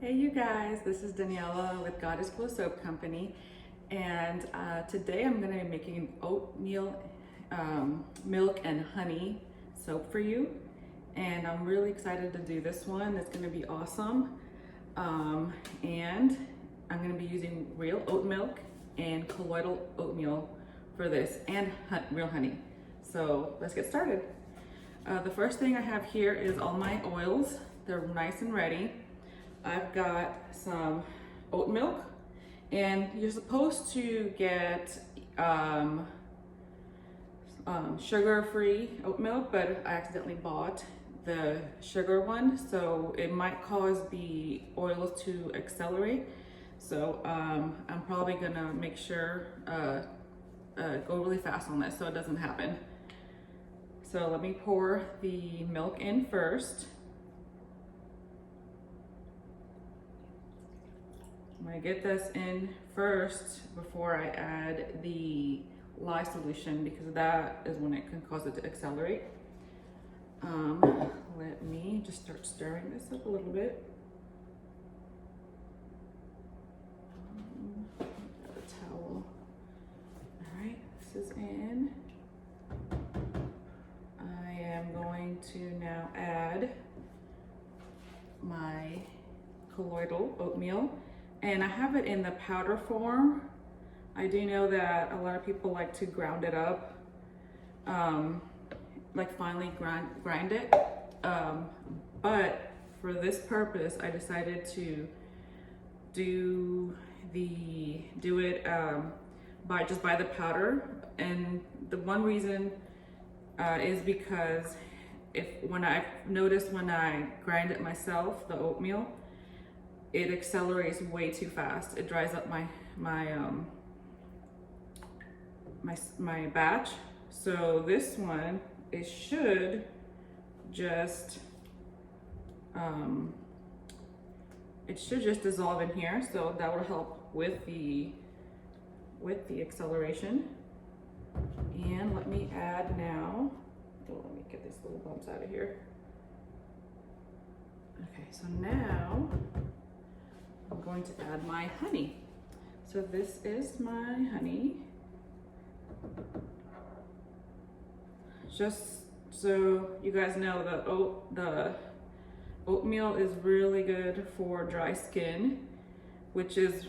Hey you guys, this is Daniela with Goddess Glow Soap Company, and today I'm going to be making oatmeal milk and honey soap for you, and I'm really excited to do this one. It's going to be awesome, and I'm going to be using real oat milk and colloidal oatmeal for this, and real honey. So let's get started. The first thing I have here is all my oils. They're nice and ready. I've got some oat milk, and you're supposed to get sugar-free oat milk, but I accidentally bought the sugar one, so it might cause the oils to accelerate. So I'm probably gonna make sure go really fast on this so it doesn't happen. So let me pour the milk in first. I'm gonna get this in first before I add the lye solution, because that is when it can cause it to accelerate. Let me just start stirring this up a little bit. Grab a towel. All right, this is in. I am going to now add my colloidal oatmeal. And I have it in the powder form. I do know that a lot of people like to ground it up, like finely grind it. But for this purpose, I decided to do it by the powder. And the one reason is because when I grind it myself, the oatmeal, it accelerates way too fast. It dries up my batch. So this one, it should just dissolve in here. So that will help with the acceleration. And let me add now. Oh, let me get these little bumps out of here. Okay, so now I'm going to add my honey. So this is my honey. Just so you guys know, the oatmeal is really good for dry skin, which is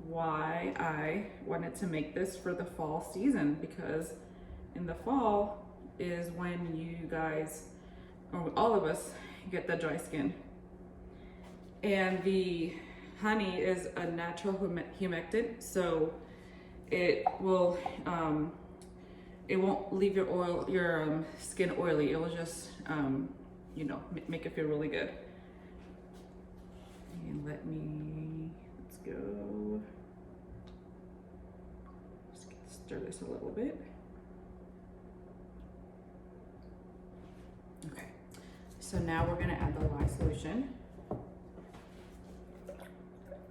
why I wanted to make this for the fall season, because in the fall is when you guys, or all of us, get the dry skin. And the honey is a natural humectant, so it will it won't leave your skin oily. It will just make it feel really good. And let's go. Just stir this a little bit. Okay, so now we're gonna add the lye solution.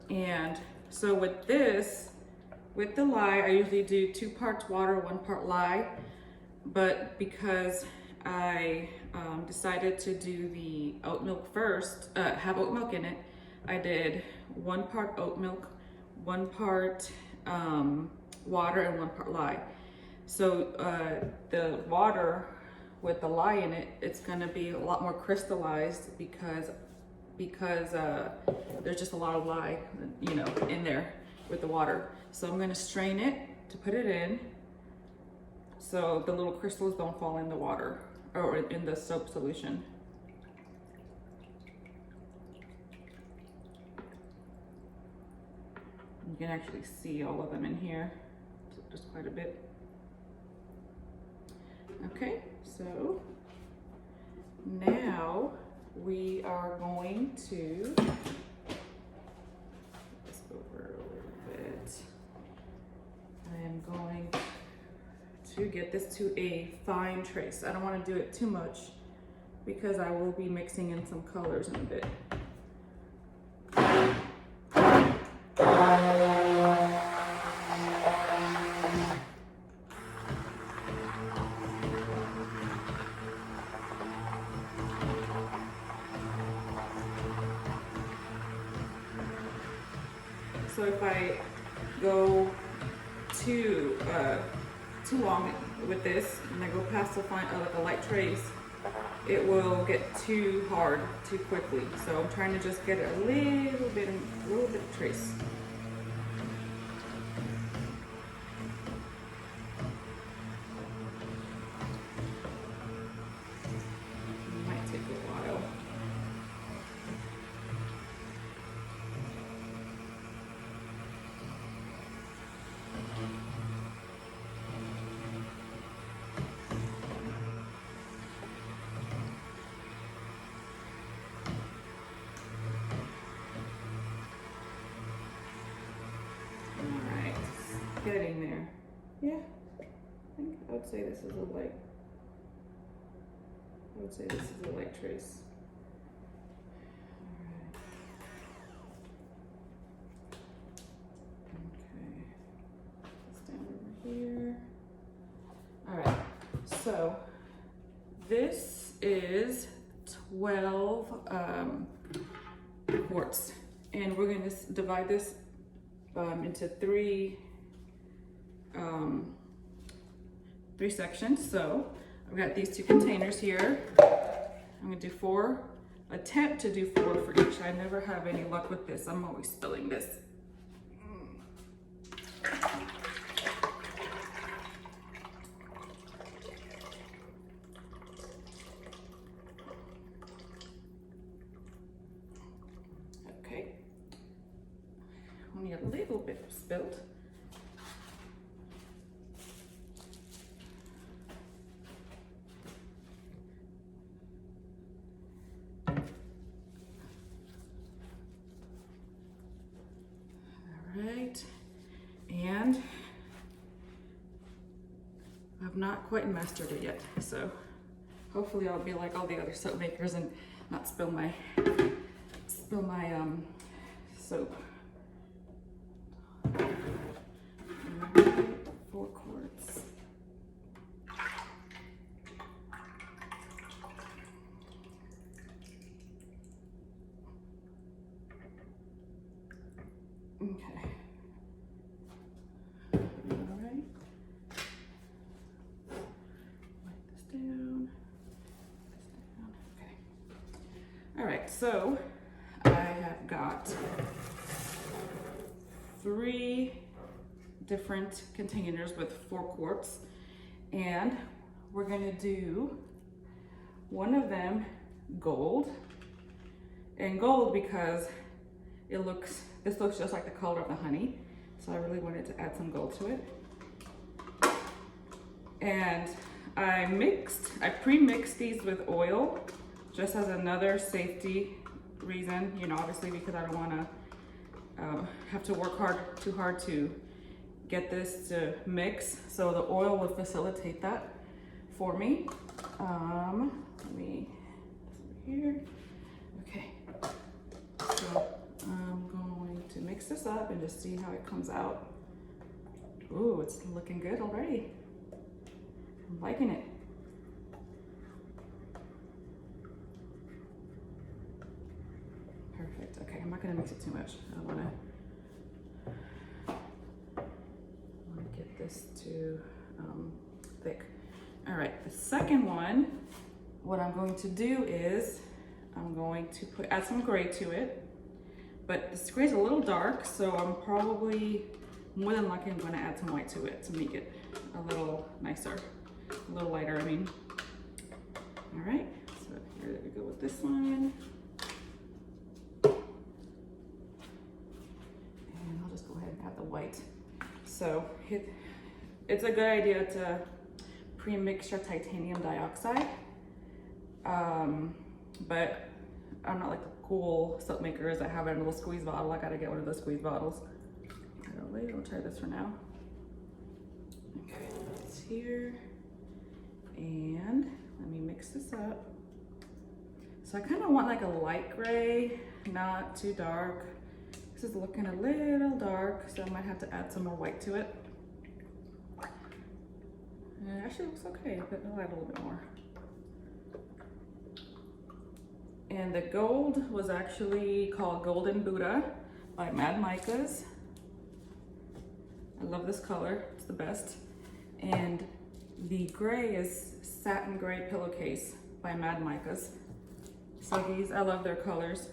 And so with the lye, I usually do 2 parts water, 1 part lye. But because I decided to do the oat milk first, have oat milk in it, I did 1 part oat milk, 1 part water, and 1 part lye. So the water with the lye in it, it's gonna be a lot more crystallized because there's just a lot of lye, in there with the water. So I'm gonna strain it to put it in, so the little crystals don't fall in the water or in the soap solution. You can actually see all of them in here, so just quite a bit. Okay, so now we are going to put this over a little bit. I am going to get this to a fine trace. I don't want to do it too much because I will be mixing in some colors in a bit. So if I go too long with this and I go past to find like a light trace, it will get too hard too quickly. So I'm trying to just get a little bit of trace. It might take a while. Getting there. Yeah, I think I would say this is a light. I would say this is a light trace. All right. Okay. It's down over here. All right. So this is 12 quarts, and we're going to divide this into three sections. So I've got these 2 containers here. I'm gonna do 4, attempt to do 4 for each. I never have any luck with this. I'm always spilling this. Okay, only a little bit spilled. Right, and I've not quite mastered it yet, so hopefully I'll be like all the other soap makers and not spill my soap. Right, 4 quarts. Okay. All right. Wipe this down. Okay. All right. So I have got 3 different containers with 4 quarts, and we're gonna do one of them gold, and gold because this looks just like the color of the honey, so I really wanted to add some gold to it. And I pre-mixed these with oil just as another safety reason, you know, obviously because I don't want to have to work too hard to get this to mix, so the oil will facilitate that for me. Let me over here. Okay, so I'm going to mix this up and just see how it comes out. Ooh, it's looking good already. I'm liking it. Perfect. Okay, I'm not gonna mix it too much. I wanna get this too thick. All right, the second one, what I'm going to do is I'm going to add some gray to it, but this gray is a little dark, so I'm probably more than likely going to add some white to it to make it a little nicer, a little lighter, I mean. All right, so here we go with this one. And I'll just go ahead and add the white. So it's a good idea to pre-mix your titanium dioxide, but I'm not like the cool soap makers that have it in a little squeeze bottle. I gotta get one of those squeeze bottles. I'll try this for now. Okay, it's here, and let me mix this up. So I kind of want like a light gray, not too dark. This is looking a little dark, so I might have to add some more white to it. And it actually looks okay, but I'll add a little bit more. And the gold was actually called Golden Buddha by Mad Micas. I love this color, it's the best. And the gray is Satin Gray Pillowcase by Mad Micas. So these, I love their colors.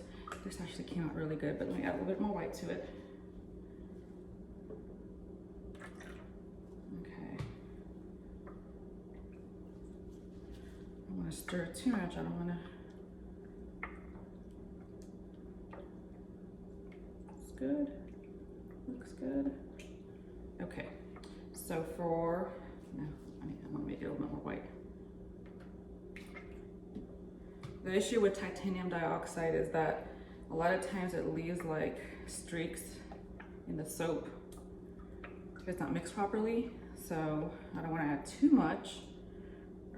This actually came out really good, but let me add a little bit more white to it. Okay. I don't want to stir it too much, I don't want to. It's good, looks good. Okay, so for, no, I'm gonna make it a little bit more white. The issue with titanium dioxide is that a lot of times it leaves like streaks in the soap if it's not mixed properly. So I don't want to add too much,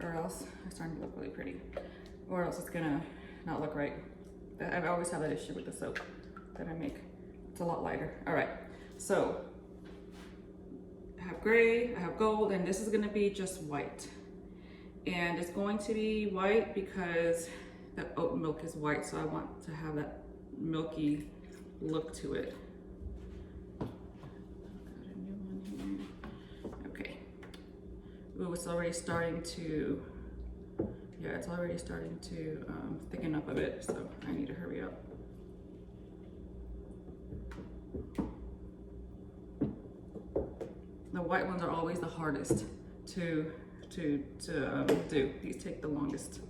or else it's starting to look really pretty, or else it's gonna not look right. I always have that issue with the soap that I make. It's a lot lighter. All right, so I have gray, I have gold, and this is gonna be just white. And it's going to be white because the oat milk is white, so I want to have that milky look to it. Got a new one here. Okay. Ooh, it's already starting to, yeah, it's already starting to thicken up a bit, so I need to hurry up. The white ones are always the hardest to do. These take the longest.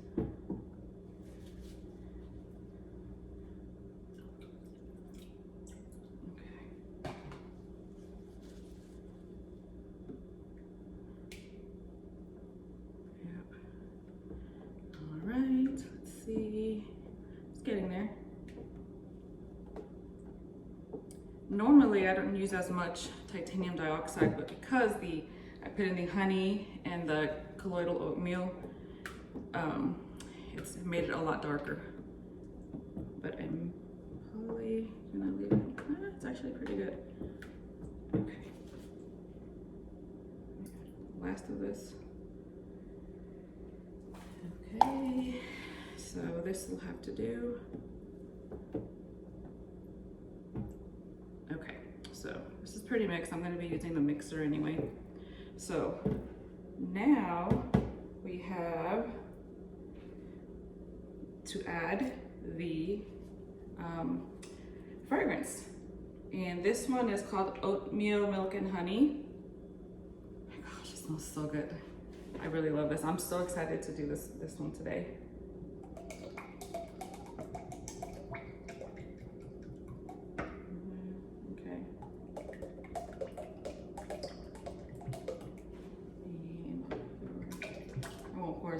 Getting there. Normally I don't use as much titanium dioxide, but because I put in the honey and the colloidal oatmeal, it's made it a lot darker. But I'm probably gonna leave it. It's actually pretty good. Okay. Last of this. Okay. So this will have to do. Okay, so this is pretty mixed. I'm going to be using the mixer anyway. So now we have to add the fragrance. And this one is called Oatmeal, Milk and Honey. Oh my gosh, it smells so good. I really love this. I'm so excited to do this one today.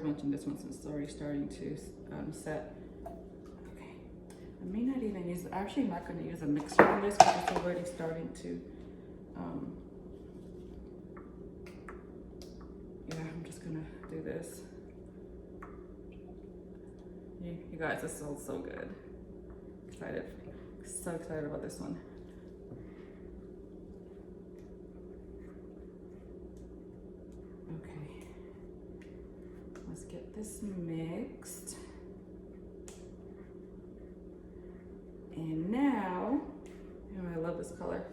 Mention this one since it's already starting to set. Okay, I may not even use, actually not going to use a mixer on this because it's already starting to, yeah, I'm just going to do this. You guys, this smells so good. Excited, so excited about this one. Let's get this mixed. And now, oh, I love this color.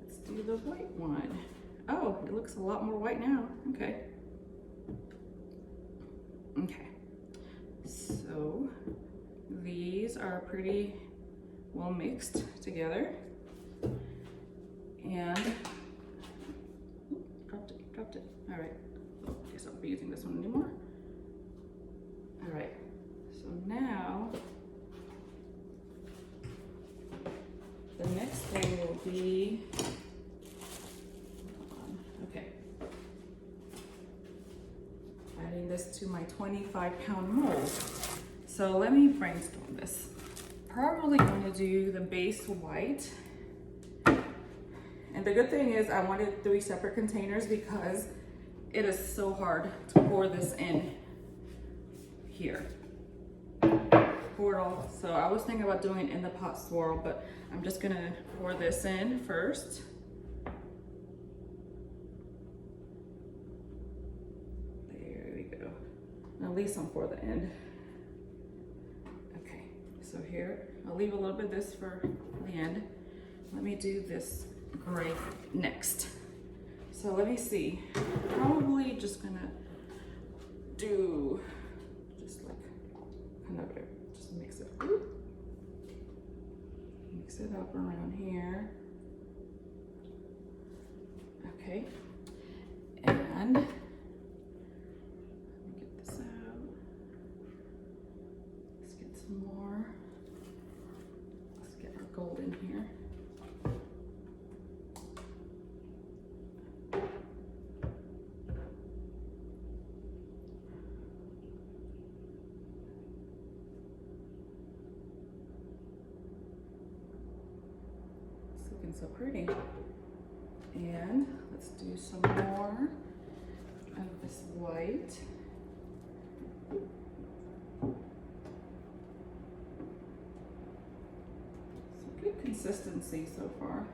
Let's do the white one. Oh, it looks a lot more white now. Okay. Okay. So these are pretty well mixed together. And dropped it. All right. Oh, I guess I won't be using this one anymore. All right, so now the next thing will be, okay, adding this to my 25-pound mold. So let me brainstorm this. Probably going to do the base white. And the good thing is I wanted 3 separate containers because it is so hard to pour this in here. Pour it all. So I was thinking about doing it in the pot swirl, but I'm just gonna pour this in first. There we go. I'll leave some for the end. Okay, so here, I'll leave a little bit of this for the end. Let me do this gray next. So let me see. Probably just gonna do just like kind of just mix it up around here. Okay, and let me get this out. Let's get some more. Let's get our gold in here. So pretty. And let's do some more of this white. Some good consistency so far.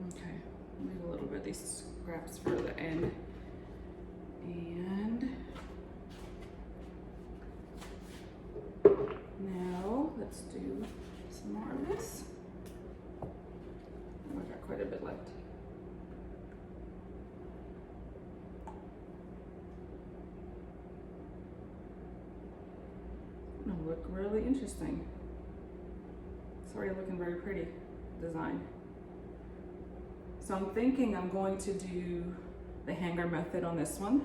Okay, leave a little bit of these scraps for the end. And now let's do some more of this. Oh, I got quite a bit left. It'll look really interesting. It's already looking very pretty design. So I'm thinking I'm going to do the hanger method on this one.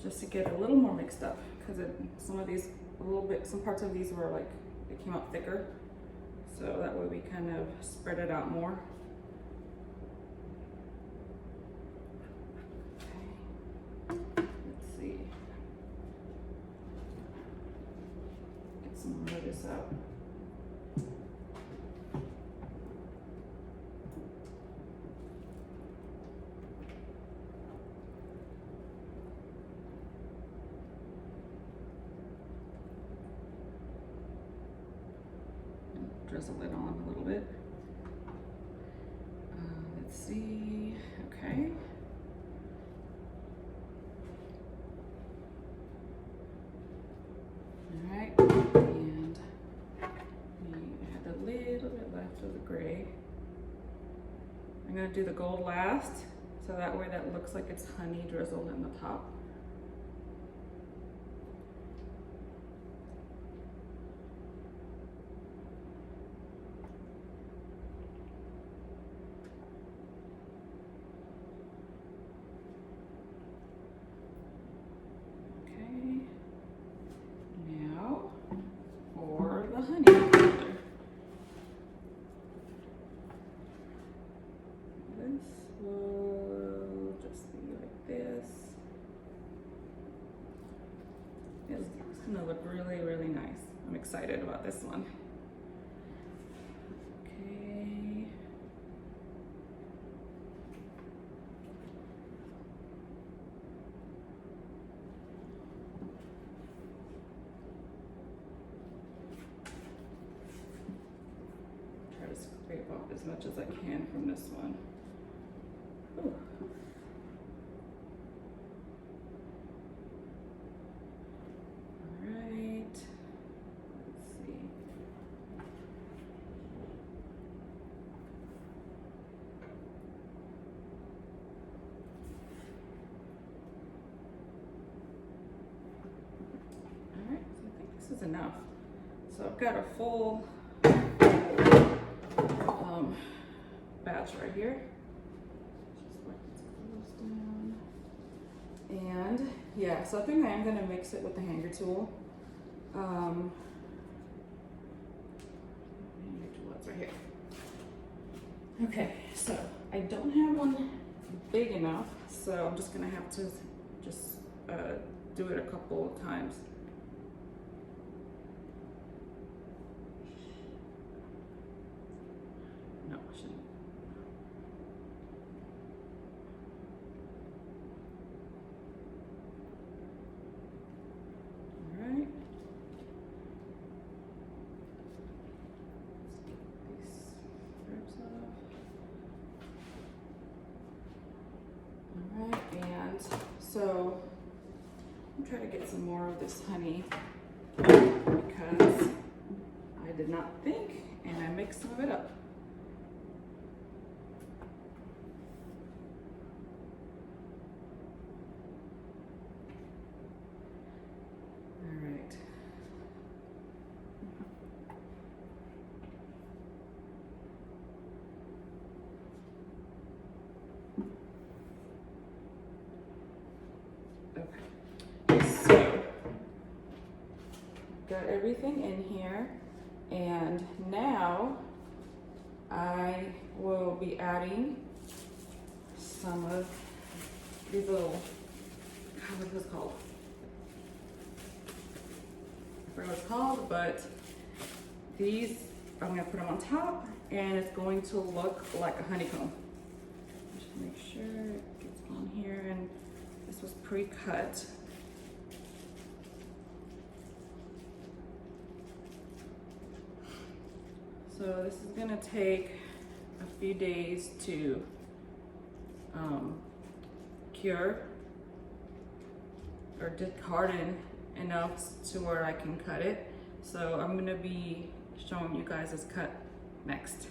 Just to get a little more mixed up, because some parts of these were like, they came out thicker. So that way we kind of spread it out more. More of this out. Drizzle it on a little bit. Let's see. Okay. All right. Of the gray. I'm going to do the gold last, so that way that looks like it's honey drizzled in the top. Okay, now for the honey. Will just be like this. It's gonna look really, really nice. I'm excited about this one. Okay. Try to scrape off as much as I can from this one. Ooh. All right, let's see. All right, so I think this is enough. So I've got a full batch right here. And yeah, so I think I am going to mix it with the hanger tool. Hanger tool, that's right here. Okay, so I don't have one big enough, so I'm just going to have to just do it a couple of times. No, I shouldn't. And so I'm trying to get some more of this honey because I did not think, and I mixed some of it up. All right. Okay, so got everything in here, and now I will be adding some of these little, what is this called? I forgot what it's called, but these I'm gonna put them on top, and it's going to look like a honeycomb. Just make sure it gets on here, and this was pre-cut. So this is gonna take a few days to cure or just harden enough to where I can cut it. So I'm gonna be showing you guys this cut next.